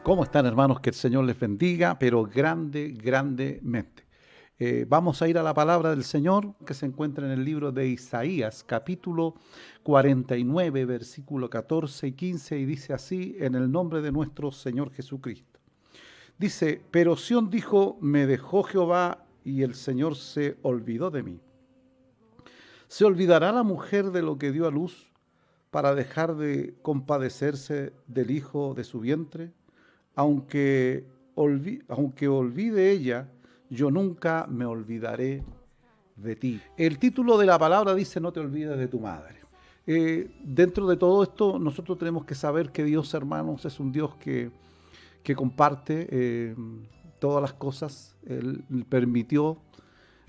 ¿Cómo están, hermanos? Que el Señor les bendiga, pero grandemente. Vamos a ir a la palabra del Señor que se encuentra en el libro de Isaías, capítulo 49, versículo 14 y 15, y dice así, en el nombre de nuestro Señor Jesucristo. Dice, pero Sión dijo, me dejó Jehová y el Señor se olvidó de mí. ¿Se olvidará la mujer de lo que dio a luz para dejar de compadecerse del hijo de su vientre? Aunque olvide ella, yo nunca me olvidaré de ti. El título de la palabra dice, no te olvides de tu madre. Dentro de todo esto, nosotros tenemos que saber que Dios, hermanos, es un Dios que comparte todas las cosas. Él permitió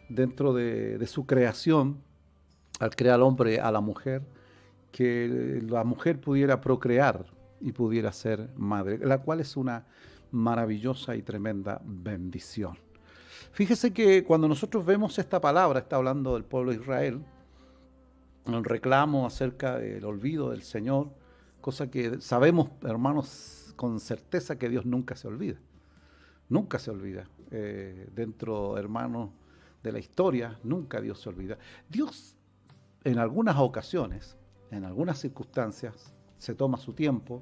dentro de su creación, al crear al hombre, a la mujer, que la mujer pudiera procrear y pudiera ser madre, la cual es una maravillosa y tremenda bendición. Fíjese que cuando nosotros vemos esta palabra, está hablando del pueblo de Israel, un reclamo acerca del olvido del Señor, cosa que sabemos, hermanos, con certeza que Dios nunca se olvida. Nunca se olvida. Dentro, hermanos, de la historia, nunca Dios se olvida. Dios, en algunas ocasiones, en algunas circunstancias, se toma su tiempo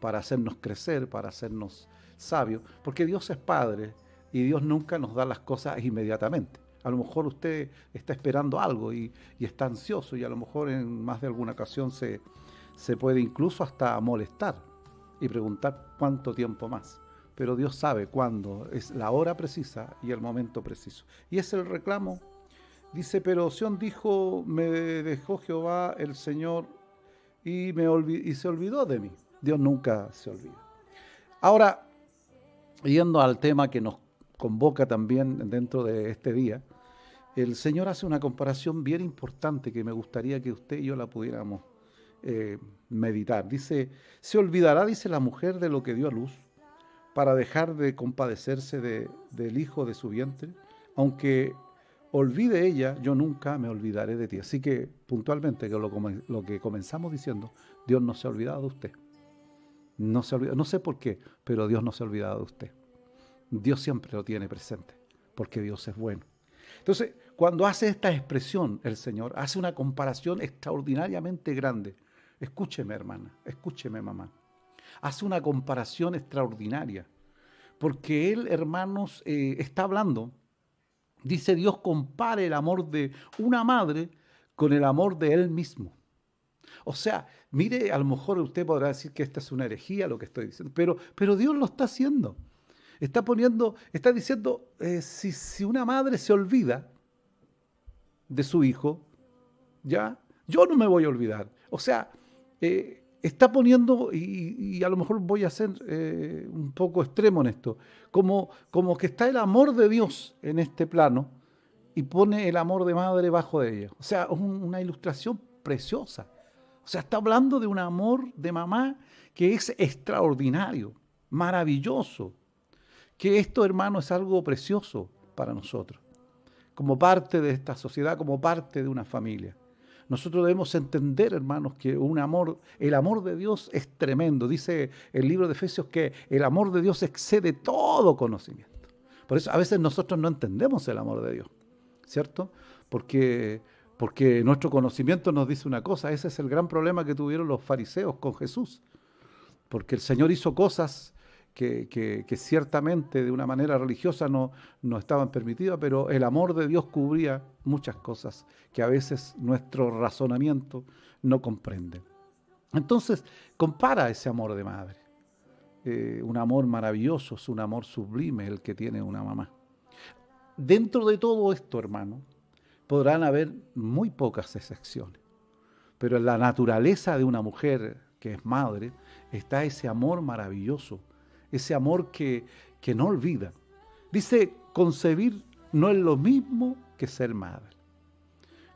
para hacernos crecer, para hacernos sabios, porque Dios es Padre y Dios nunca nos da las cosas inmediatamente. A lo mejor usted está esperando algo y está ansioso y a lo mejor en más de alguna ocasión se puede incluso hasta molestar y preguntar cuánto tiempo más. Pero Dios sabe cuándo es la hora precisa y el momento preciso. Y es el reclamo. Dice, pero Sión dijo, me dejó Jehová el Señor y se olvidó de mí. Dios nunca se olvida. Ahora, yendo al tema que nos convoca también dentro de este día, el Señor hace una comparación bien importante que me gustaría que usted y yo la pudiéramos meditar. Dice, se olvidará, dice la mujer, de lo que dio a luz para dejar de compadecerse del hijo de su vientre, aunque olvide ella, yo nunca me olvidaré de ti. Así que puntualmente, que lo que comenzamos diciendo, Dios no se ha olvidado de usted. No se olvida, no sé por qué, pero Dios no se ha olvidado de usted. Dios siempre lo tiene presente, porque Dios es bueno. Entonces, cuando hace esta expresión, el Señor hace una comparación extraordinariamente grande. Escúcheme, hermana, escúcheme, mamá. Hace una comparación extraordinaria, porque Él, hermanos, está hablando. Dice Dios, compare el amor de una madre con el amor de Él mismo. O sea, mire, a lo mejor usted podrá decir que esta es una herejía lo que estoy diciendo, pero Dios lo está haciendo. Está diciendo, si una madre se olvida de su hijo, ya, yo no me voy a olvidar. O sea, está poniendo, y a lo mejor voy a ser un poco extremo en esto, como que está el amor de Dios en este plano y pone el amor de madre bajo de ella. O sea, es una ilustración preciosa. O sea, está hablando de un amor de mamá que es extraordinario, maravilloso, que esto, hermano, es algo precioso para nosotros, como parte de esta sociedad, como parte de una familia. Nosotros debemos entender, hermanos, que el amor de Dios es tremendo. Dice el libro de Efesios que el amor de Dios excede todo conocimiento. Por eso a veces nosotros no entendemos el amor de Dios, ¿cierto? Porque nuestro conocimiento nos dice una cosa. Ese es el gran problema que tuvieron los fariseos con Jesús. Porque el Señor hizo cosas que ciertamente de una manera religiosa no estaban permitidas, pero el amor de Dios cubría muchas cosas que a veces nuestro razonamiento no comprende. Entonces, compara ese amor de madre. Un amor maravilloso, es un amor sublime el que tiene una mamá. Dentro de todo esto, hermano, podrán haber muy pocas excepciones, pero en la naturaleza de una mujer que es madre está ese amor maravilloso, ese amor que no olvida. Dice, concebir no es lo mismo que ser madre.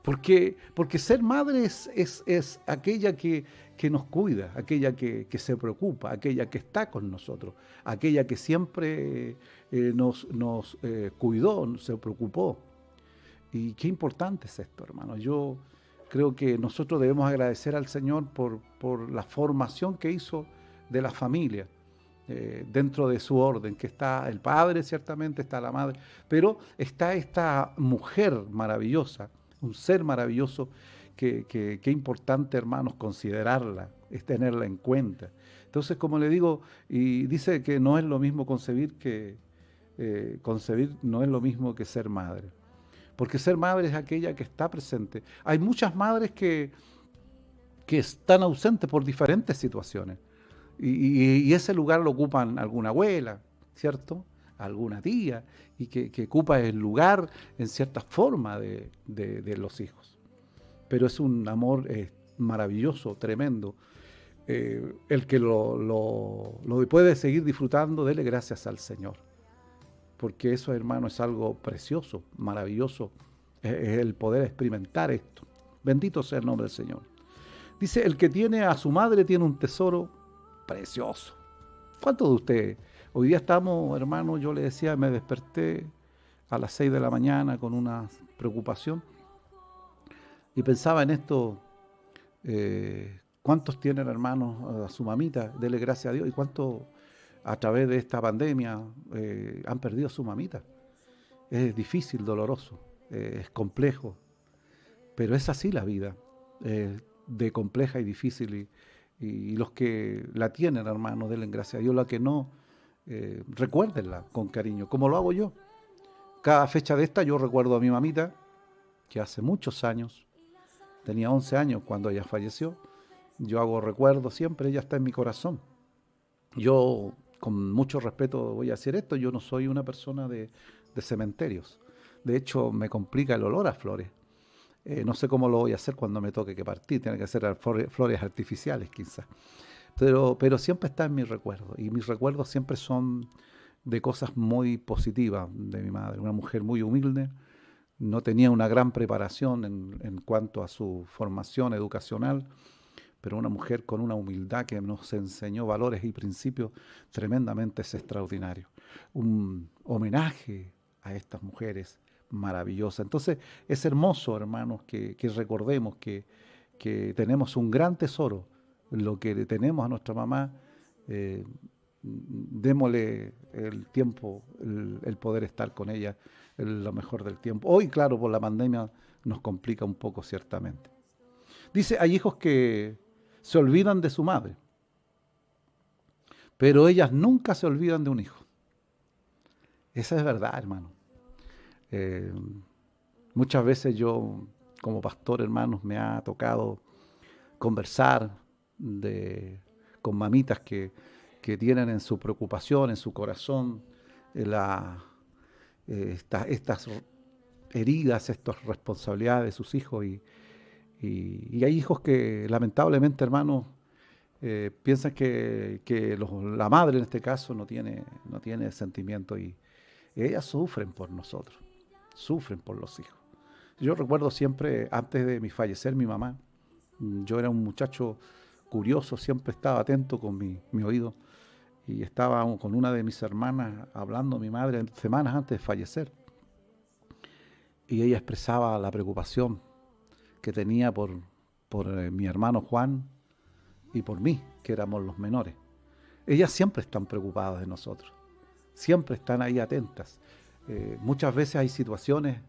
Porque ser madre es aquella que nos cuida, aquella que se preocupa, aquella que está con nosotros, aquella que siempre nos cuidó, se preocupó. Y qué importante es esto, hermano. Yo creo que nosotros debemos agradecer al Señor por la formación que hizo de la familia. dentro de su orden, que está el padre, ciertamente, está la madre, pero está esta mujer maravillosa, un ser maravilloso, que importante, hermanos, considerarla, es tenerla en cuenta. Entonces, como le digo, y dice que no es lo mismo concebir concebir no es lo mismo que ser madre. Porque ser madre es aquella que está presente. Hay muchas madres que están ausentes por diferentes situaciones. Y ese lugar lo ocupan alguna abuela, ¿cierto? Alguna tía, y que ocupa el lugar en cierta forma de los hijos. Pero es un amor maravilloso, tremendo. El que lo puede seguir disfrutando, dele gracias al Señor. Porque eso, hermano, es algo precioso, maravilloso, es el poder experimentar esto. Bendito sea el nombre del Señor. Dice, el que tiene a su madre tiene un tesoro precioso. ¿Cuántos de ustedes? Hoy día estamos, hermano, yo le decía, me desperté a las 6 de la mañana con una preocupación y pensaba en esto, ¿cuántos tienen, hermanos, a su mamita? Dele gracias a Dios. ¿Y cuántos a través de esta pandemia han perdido a su mamita? Es difícil, doloroso, es complejo, pero es así la vida, de compleja y difícil, y los que la tienen, hermanos, denle gracias a Dios. La que no, recuérdenla con cariño, como lo hago yo. Cada fecha de esta yo recuerdo a mi mamita, que hace muchos años, tenía 11 años cuando ella falleció. Yo hago recuerdo siempre, ella está en mi corazón. Yo, con mucho respeto, voy a decir esto, yo no soy una persona de cementerios. De hecho, me complica el olor a flores. No sé cómo lo voy a hacer cuando me toque que partir, tiene que ser flores artificiales quizás. Pero siempre está en mi recuerdo, y mis recuerdos siempre son de cosas muy positivas de mi madre, una mujer muy humilde, no tenía una gran preparación en cuanto a su formación educacional, pero una mujer con una humildad que nos enseñó valores y principios tremendamente extraordinarios. Un homenaje a estas mujeres maravillosas. Entonces es hermoso, hermanos, que recordemos que tenemos un gran tesoro, lo que tenemos a nuestra mamá, démosle el tiempo, el poder estar con ella, lo mejor del tiempo. Hoy, claro, por la pandemia nos complica un poco, ciertamente. Dice, hay hijos que se olvidan de su madre, pero ellas nunca se olvidan de un hijo. Esa es verdad, hermano. Muchas veces yo, como pastor, hermanos, me ha tocado conversar con mamitas que tienen en su preocupación, en su corazón, estas heridas, estas responsabilidades de sus hijos. Y hay hijos que, lamentablemente, hermanos, piensan que la madre, en este caso, no tiene sentimiento, y ellas sufren por nosotros, sufren por los hijos. Yo recuerdo siempre, antes de mi fallecer, mi mamá, yo era un muchacho curioso, siempre estaba atento con mi oído, y estaba con una de mis hermanas hablando, mi madre, semanas antes de fallecer, y ella expresaba la preocupación que tenía por mi hermano Juan y por mí, que éramos los menores. Ellas siempre están preocupadas de nosotros, siempre están ahí atentas. Muchas veces hay situaciones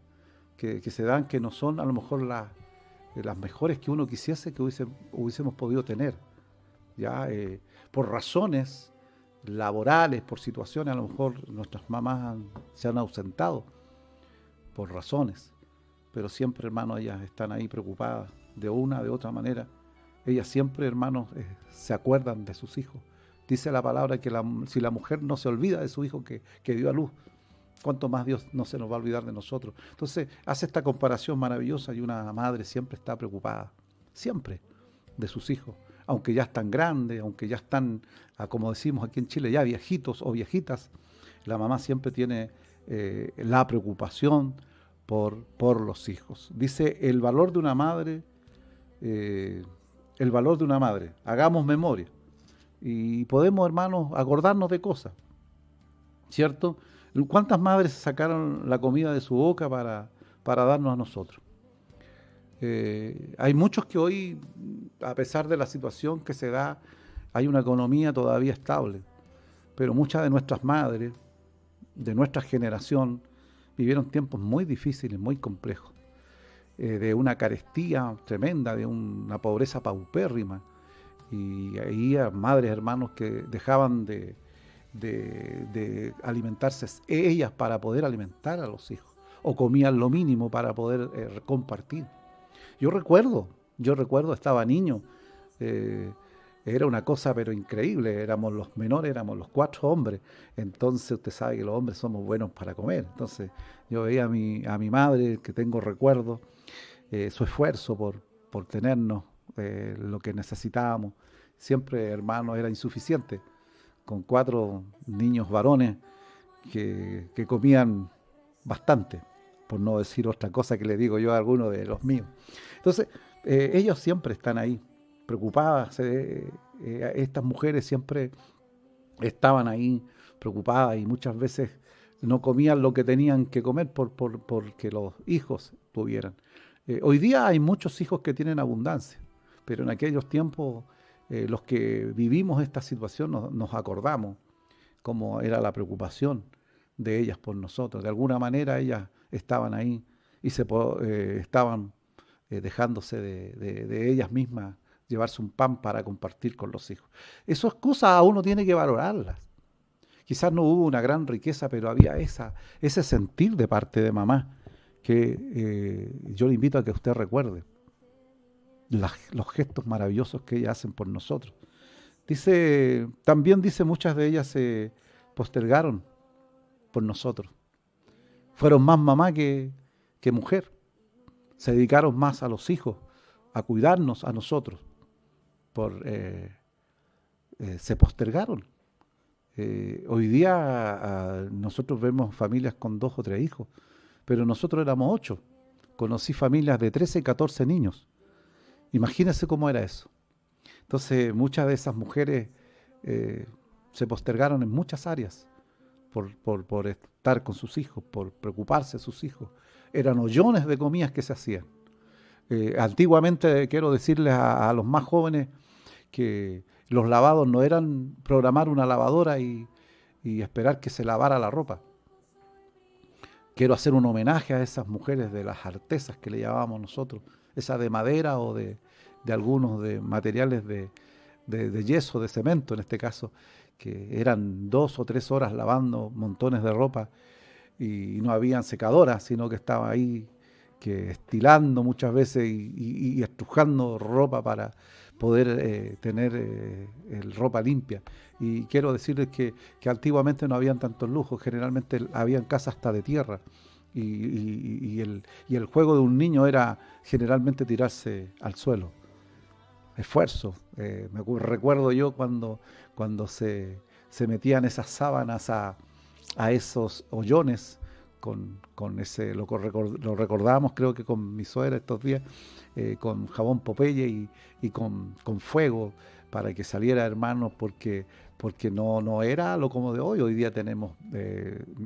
que se dan que no son a lo mejor las mejores que uno quisiese que hubiésemos podido tener, ya por razones laborales, por situaciones, a lo mejor nuestras mamás se han ausentado por razones, pero siempre, hermanos, ellas están ahí preocupadas de una, de otra manera. Ellas siempre, hermanos, se acuerdan de sus hijos. Dice la palabra que si la mujer no se olvida de su hijo que dio a luz, ¿cuánto más Dios no se nos va a olvidar de nosotros? Entonces hace esta comparación maravillosa, y una madre siempre está preocupada, siempre, de sus hijos, aunque ya están grandes, aunque ya están, como decimos aquí en Chile, ya viejitos o viejitas. La mamá siempre tiene la preocupación por los hijos. Dice, el valor de una madre, hagamos memoria, y podemos, hermanos, acordarnos de cosas, ¿cierto? ¿Cuántas madres sacaron la comida de su boca para darnos a nosotros? Hay muchos que hoy, a pesar de la situación que se da, hay una economía todavía estable, pero muchas de nuestras madres, de nuestra generación, vivieron tiempos muy difíciles, muy complejos, de una carestía tremenda, de una pobreza paupérrima, y ahí a madres, hermanos que dejaban de alimentarse ellas para poder alimentar a los hijos, o comían lo mínimo para poder compartir. Yo recuerdo, estaba niño, era una cosa pero increíble, éramos los menores, éramos los 4 hombres, entonces usted sabe que los hombres somos buenos para comer, entonces yo veía a mi madre, que tengo recuerdos, su esfuerzo por tenernos lo que necesitábamos, siempre, hermano, era insuficiente, con 4 niños varones que comían bastante, por no decir otra cosa que le digo yo a algunos de los míos. Entonces, ellos siempre están ahí, preocupadas, estas mujeres siempre estaban ahí preocupadas y muchas veces no comían lo que tenían que comer porque los hijos tuvieran. Hoy día hay muchos hijos que tienen abundancia, pero en aquellos tiempos los que vivimos esta situación nos acordamos cómo era la preocupación de ellas por nosotros. De alguna manera ellas estaban ahí y estaban dejándose de ellas mismas llevarse un pan para compartir con los hijos. Esas cosas uno tiene que valorarlas. Quizás no hubo una gran riqueza, pero había ese sentir de parte de mamá que yo le invito a que usted recuerde. Los gestos maravillosos que ellas hacen por nosotros. También dice, muchas de ellas se postergaron por nosotros. Fueron más mamá que mujer. Se dedicaron más a los hijos, a cuidarnos a nosotros. Se postergaron. Hoy día nosotros vemos familias con 2 o 3 hijos, pero nosotros éramos 8. Conocí familias de 13 y 14 niños. Imagínense cómo era eso. Entonces, muchas de esas mujeres se postergaron en muchas áreas por estar con sus hijos, por preocuparse de sus hijos. Eran hollones de comidas que se hacían. Antiguamente, quiero decirles a los más jóvenes que los lavados no eran programar una lavadora y esperar que se lavara la ropa. Quiero hacer un homenaje a esas mujeres de las artesas que le llamábamos nosotros, esa de madera o de algunos de materiales de yeso, de cemento en este caso, que eran 2 o 3 horas lavando montones de ropa y no habían secadoras, sino que estaba ahí que estilando muchas veces y estrujando ropa para poder tener ropa limpia. Y quiero decirles que antiguamente no habían tantos lujos, generalmente habían casas hasta de tierra. Y el juego de un niño era generalmente tirarse al suelo. Esfuerzo. Recuerdo yo cuando se metían esas sábanas a esos hoyones con ese, lo recordamos creo que con mi suegra estos días, con jabón Popeye y con fuego para que saliera, hermano, porque no era lo como de hoy. Hoy día tenemos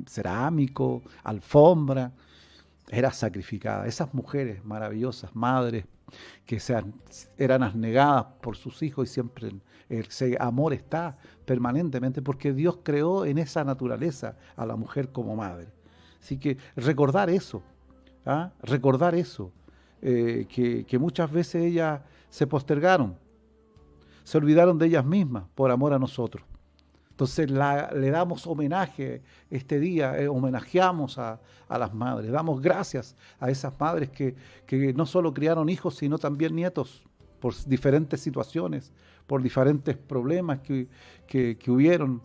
cerámico, alfombra. Era sacrificada. Esas mujeres maravillosas, madres, que eran abnegadas por sus hijos y siempre ese amor está permanentemente porque Dios creó en esa naturaleza a la mujer como madre. Así que recordar eso, que muchas veces ellas se postergaron, se olvidaron de ellas mismas por amor a nosotros. Entonces le damos homenaje este día, homenajeamos a las madres, damos gracias a esas madres que no solo criaron hijos, sino también nietos, por diferentes situaciones, por diferentes problemas que hubieron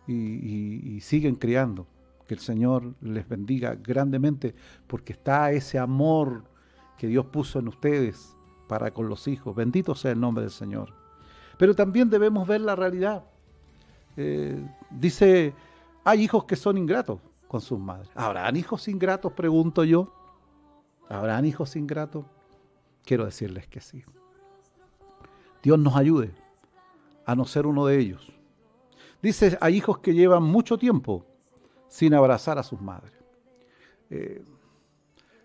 y siguen criando. Que el Señor les bendiga grandemente, porque está ese amor que Dios puso en ustedes para con los hijos. Bendito sea el nombre del Señor. Pero también debemos ver la realidad. Dice, hay hijos que son ingratos con sus madres. ¿Habrán hijos ingratos? Pregunto yo. ¿Habrán hijos ingratos? Quiero decirles que sí. Dios nos ayude a no ser uno de ellos. Dice, hay hijos que llevan mucho tiempo sin abrazar a sus madres.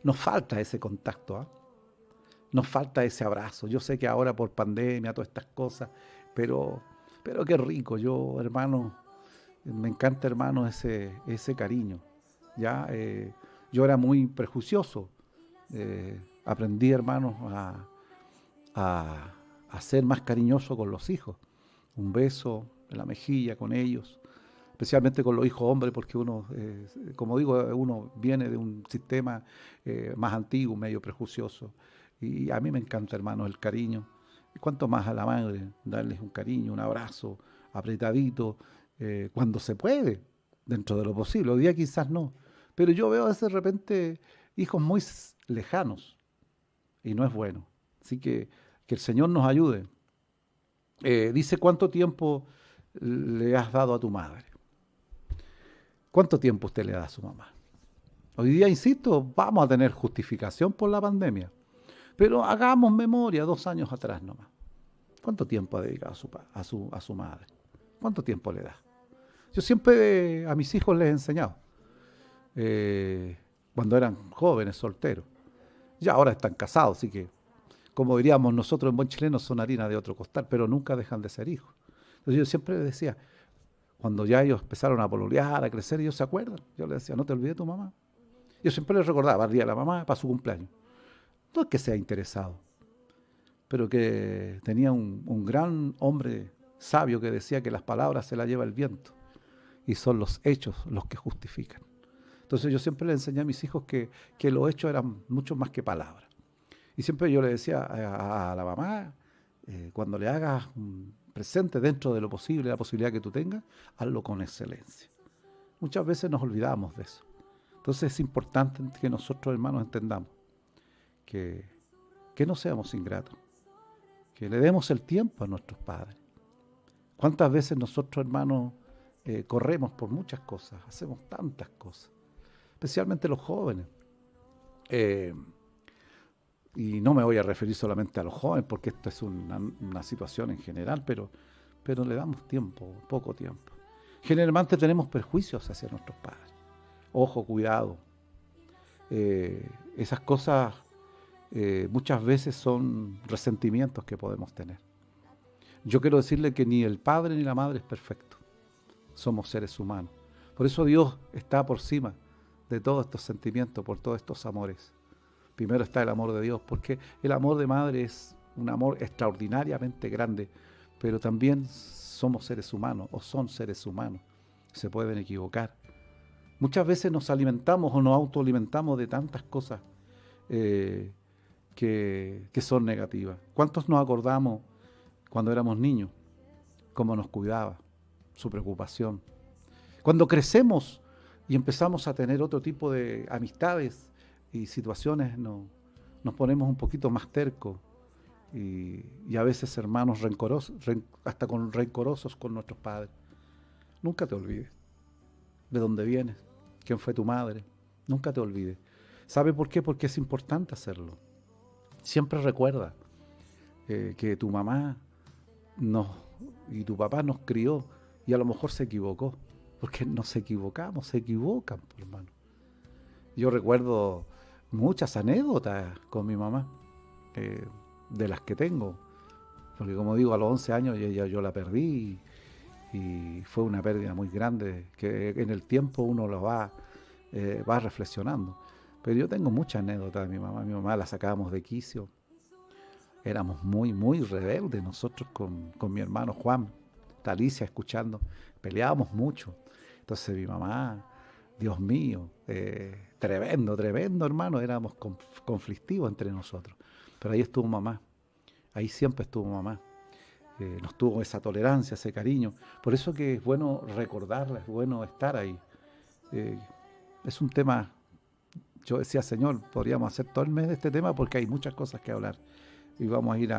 Nos falta ese contacto, nos falta ese abrazo. Yo sé que ahora por pandemia, todas estas cosas, pero qué rico. Yo, hermano, Me encanta, hermano, ese cariño. ¿Ya? Yo era muy prejuicioso. Aprendí, hermanos, a, a ser más cariñoso con los hijos. Un beso en la mejilla con ellos, especialmente con los hijos hombres, porque uno, como digo, uno viene de un sistema más antiguo, medio prejuicioso. Y a mí me encanta, hermano, el cariño. Y cuanto más a la madre, darles un cariño, un abrazo, apretadito, cuando se puede, dentro de lo posible. Hoy día quizás no. Pero yo veo a veces de repente hijos muy lejanos y no es bueno. Así que el Señor nos ayude. Dice, ¿cuánto tiempo le has dado a tu madre? ¿Cuánto tiempo usted le da a su mamá? Hoy día, insisto, vamos a tener justificación por la pandemia. Pero hagamos memoria 2 años atrás nomás. ¿Cuánto tiempo ha dedicado a su madre? ¿Cuánto tiempo le da? Yo siempre a mis hijos les he enseñado, cuando eran jóvenes, solteros. Ya ahora están casados, así que, como diríamos nosotros en buen chileno, son harina de otro costal, pero nunca dejan de ser hijos. Entonces yo siempre les decía, cuando ya ellos empezaron a pololear, a crecer, ellos se acuerdan. Yo les decía, no te olvides de tu mamá. Yo siempre les recordaba el día de la mamá para su cumpleaños. No es que sea interesado, pero que tenía un gran hombre sabio que decía que las palabras se las lleva el viento y son los hechos los que justifican. Entonces yo siempre les enseñé a mis hijos que los hechos eran mucho más que palabras. Y siempre yo le decía a la mamá, cuando le hagas un presente dentro de lo posible, la posibilidad que tú tengas, hazlo con excelencia. Muchas veces nos olvidamos de eso. Entonces es importante que nosotros, hermanos, entendamos que no seamos ingratos, que le demos el tiempo a nuestros padres. ¿Cuántas veces nosotros, hermanos, corremos por muchas cosas, hacemos tantas cosas, especialmente los jóvenes? Y no me voy a referir solamente a los jóvenes, porque esto es una situación en general, pero le damos tiempo, poco tiempo. Generalmente tenemos perjuicios hacia nuestros padres. Ojo, cuidado. Esas cosas muchas veces son resentimientos que podemos tener. Yo quiero decirle que ni el padre ni la madre es perfecto. Somos seres humanos. Por eso Dios está por encima de todos estos sentimientos, por todos estos amores. Primero está el amor de Dios, porque el amor de madre es un amor extraordinariamente grande, pero también somos seres humanos, o son seres humanos, se pueden equivocar. Muchas veces nos alimentamos o nos autoalimentamos de tantas cosas que son negativas. ¿Cuántos nos acordamos cuando éramos niños? Cómo nos cuidaba, su preocupación. Cuando crecemos y empezamos a tener otro tipo de amistades y situaciones, nos ponemos un poquito más tercos y a veces, hermanos, hasta rencorosos con nuestros padres. Nunca te olvides de dónde vienes, quién fue tu madre. Nunca te olvides. ¿Sabe por qué? Porque es importante hacerlo. Siempre recuerda que tu mamá y tu papá nos crió y a lo mejor se equivocó, porque nos equivocamos, se equivocan, hermano. Yo recuerdo muchas anécdotas con mi mamá, de las que tengo, porque como digo, a los 11 años yo la perdí y fue una pérdida muy grande que en el tiempo uno lo va reflexionando. Pero yo tengo muchas anécdotas de mi mamá la sacábamos de quicio, éramos muy, muy rebeldes nosotros con mi hermano Juan, Alicia escuchando, peleábamos mucho. Entonces mi mamá, Dios mío, tremendo, hermano, éramos conflictivos entre nosotros. Pero ahí estuvo mamá, ahí siempre estuvo mamá. Nos tuvo esa tolerancia, ese cariño. Por eso que es bueno recordarla, es bueno estar ahí. Es un tema, yo decía, Señor, podríamos hacer todo el mes de este tema porque hay muchas cosas que hablar. Y vamos a ir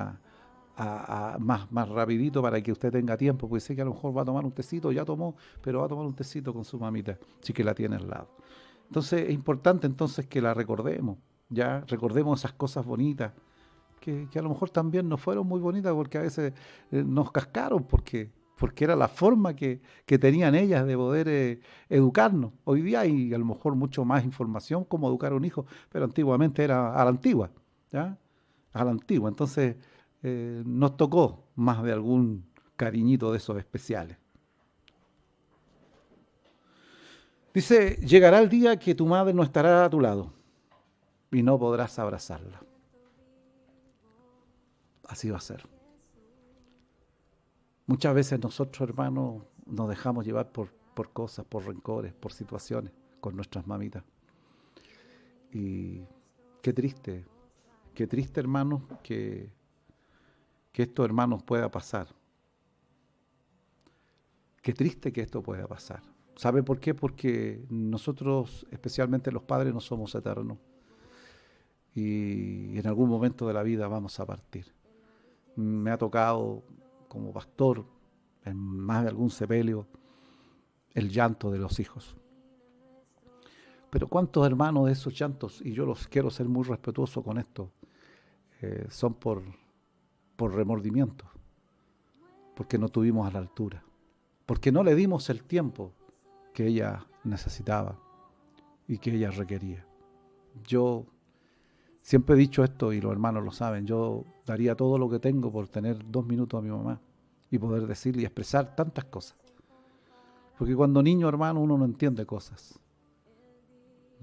más rapidito para que usted tenga tiempo, porque sé que a lo mejor va a tomar un tecito, ya tomó, pero va a tomar un tecito con su mamita, sí que la tiene al lado. Entonces es importante entonces que la recordemos, ya recordemos esas cosas bonitas, que a lo mejor también no fueron muy bonitas, porque a veces nos cascaron, porque era la forma que tenían ellas de poder educarnos. Hoy día hay a lo mejor mucho más información cómo educar a un hijo, pero antiguamente era a la antigua, ¿ya? A la antigua. Entonces nos tocó más de algún cariñito de esos especiales. Dice, llegará el día que tu madre no estará a tu lado y no podrás abrazarla. Así va a ser. Muchas veces nosotros, hermanos, nos dejamos llevar por cosas, por rencores, por situaciones con nuestras mamitas. Y qué triste, hermanos, que esto, hermanos, pueda pasar. Qué triste que esto pueda pasar. ¿Sabe por qué? Porque nosotros, especialmente los padres, no somos eternos. Y en algún momento de la vida vamos a partir. Me ha tocado, como pastor, en más de algún sepelio, el llanto de los hijos. Pero ¿cuántos hermanos de esos llantos, y yo los quiero ser muy respetuoso con esto, son por remordimiento? Porque no tuvimos a la altura. Porque no le dimos el tiempo que ella necesitaba y que ella requería. Yo siempre he dicho esto y los hermanos lo saben, yo daría todo lo que tengo por tener 2 minutos a mi mamá y poder decirle y expresar tantas cosas. Porque cuando niño, hermano, uno no entiende cosas.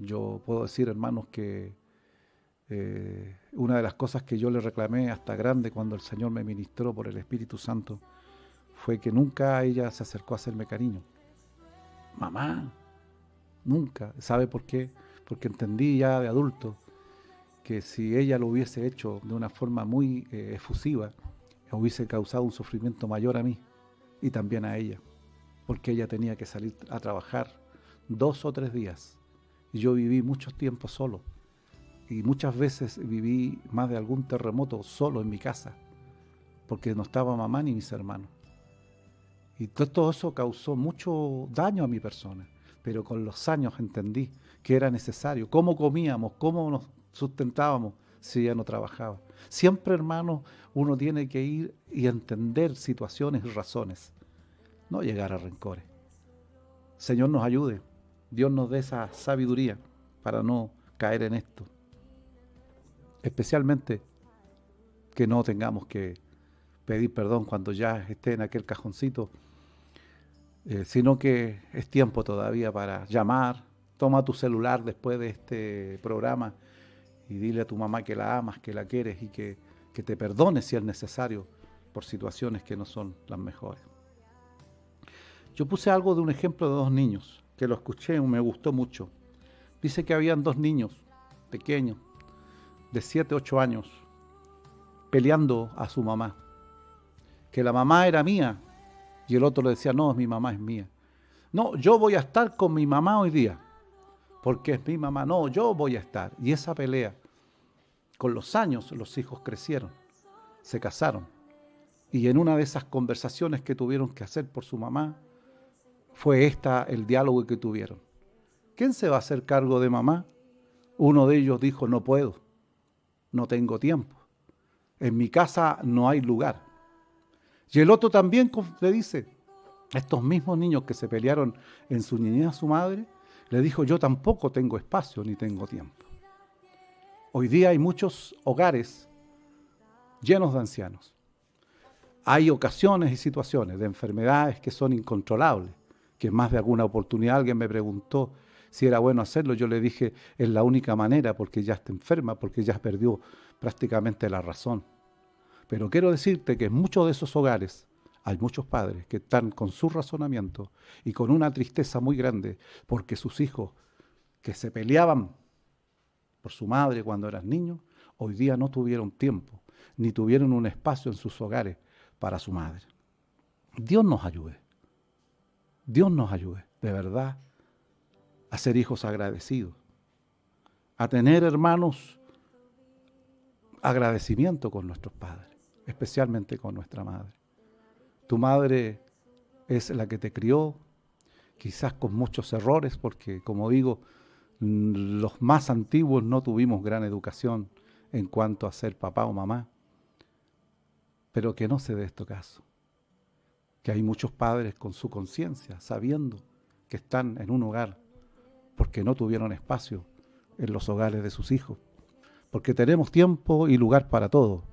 Yo puedo decir, hermanos, que una de las cosas que yo le reclamé hasta grande cuando el Señor me ministró por el Espíritu Santo fue que nunca ella se acercó a hacerme cariño. Mamá, nunca. ¿Sabe por qué? Porque entendí ya de adulto que si ella lo hubiese hecho de una forma muy efusiva, hubiese causado un sufrimiento mayor a mí y también a ella, porque ella tenía que salir a trabajar 2 o 3 días y yo viví muchos tiempos solo y muchas veces viví más de algún terremoto solo en mi casa porque no estaba mamá ni mis hermanos. Y todo eso causó mucho daño a mi persona, pero con los años entendí que era necesario. ¿Cómo comíamos? ¿Cómo nos sustentábamos si ella no trabajaba? Siempre, hermano, uno tiene que ir y entender situaciones y razones, no llegar a rencores. Señor nos ayude, Dios nos dé esa sabiduría para no caer en esto. Especialmente que no tengamos que pedir perdón cuando ya esté en aquel cajoncito, sino que es tiempo todavía para llamar. Toma tu celular después de este programa y dile a tu mamá que la amas, que la quieres y que te perdone si es necesario por situaciones que no son las mejores. Yo puse algo de un ejemplo de 2 niños, que lo escuché y me gustó mucho. Dice que habían 2 niños pequeños, de 7, 8 años, peleando a su mamá. Que la mamá era mía y el otro le decía, no, mi mamá es mía. No, yo voy a estar con mi mamá hoy día, porque es mi mamá. No, yo voy a estar. Y esa pelea, con los años los hijos crecieron, se casaron. Y en una de esas conversaciones que tuvieron que hacer por su mamá, fue el diálogo que tuvieron. ¿Quién se va a hacer cargo de mamá? Uno de ellos dijo, no puedo, no tengo tiempo. En mi casa no hay lugar. Y el otro también le dice, estos mismos niños que se pelearon en su niñez a su madre, le dijo, yo tampoco tengo espacio ni tengo tiempo. Hoy día hay muchos hogares llenos de ancianos. Hay ocasiones y situaciones de enfermedades que son incontrolables, que en más de alguna oportunidad alguien me preguntó si era bueno hacerlo. Yo le dije, es la única manera porque ya está enferma, porque ya perdió prácticamente la razón. Pero quiero decirte que en muchos de esos hogares hay muchos padres que están con su razonamiento y con una tristeza muy grande porque sus hijos que se peleaban por su madre cuando eran niños, hoy día no tuvieron tiempo, ni tuvieron un espacio en sus hogares para su madre. Dios nos ayude, de verdad, a ser hijos agradecidos, a tener, hermanos, agradecimiento con nuestros padres, especialmente con nuestra madre. Tu madre es la que te crió, quizás con muchos errores, porque, como digo, los más antiguos no tuvimos gran educación en cuanto a ser papá o mamá, pero que no se dé esto caso, que hay muchos padres con su conciencia, sabiendo que están en un hogar, porque no tuvieron espacio en los hogares de sus hijos, porque tenemos tiempo y lugar para todo,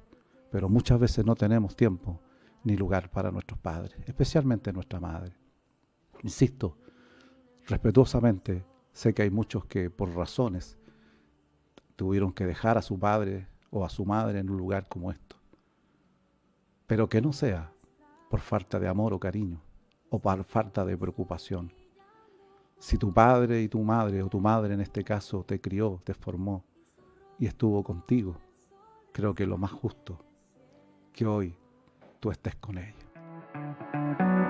pero muchas veces no tenemos tiempo ni lugar para nuestros padres, especialmente nuestra madre. Insisto, respetuosamente, sé que hay muchos que por razones tuvieron que dejar a su padre o a su madre en un lugar como esto. Pero que no sea por falta de amor o cariño, o por falta de preocupación. Si tu padre y tu madre, o tu madre en este caso, te crió, te formó y estuvo contigo, creo que lo más justo que hoy tú estés con ella.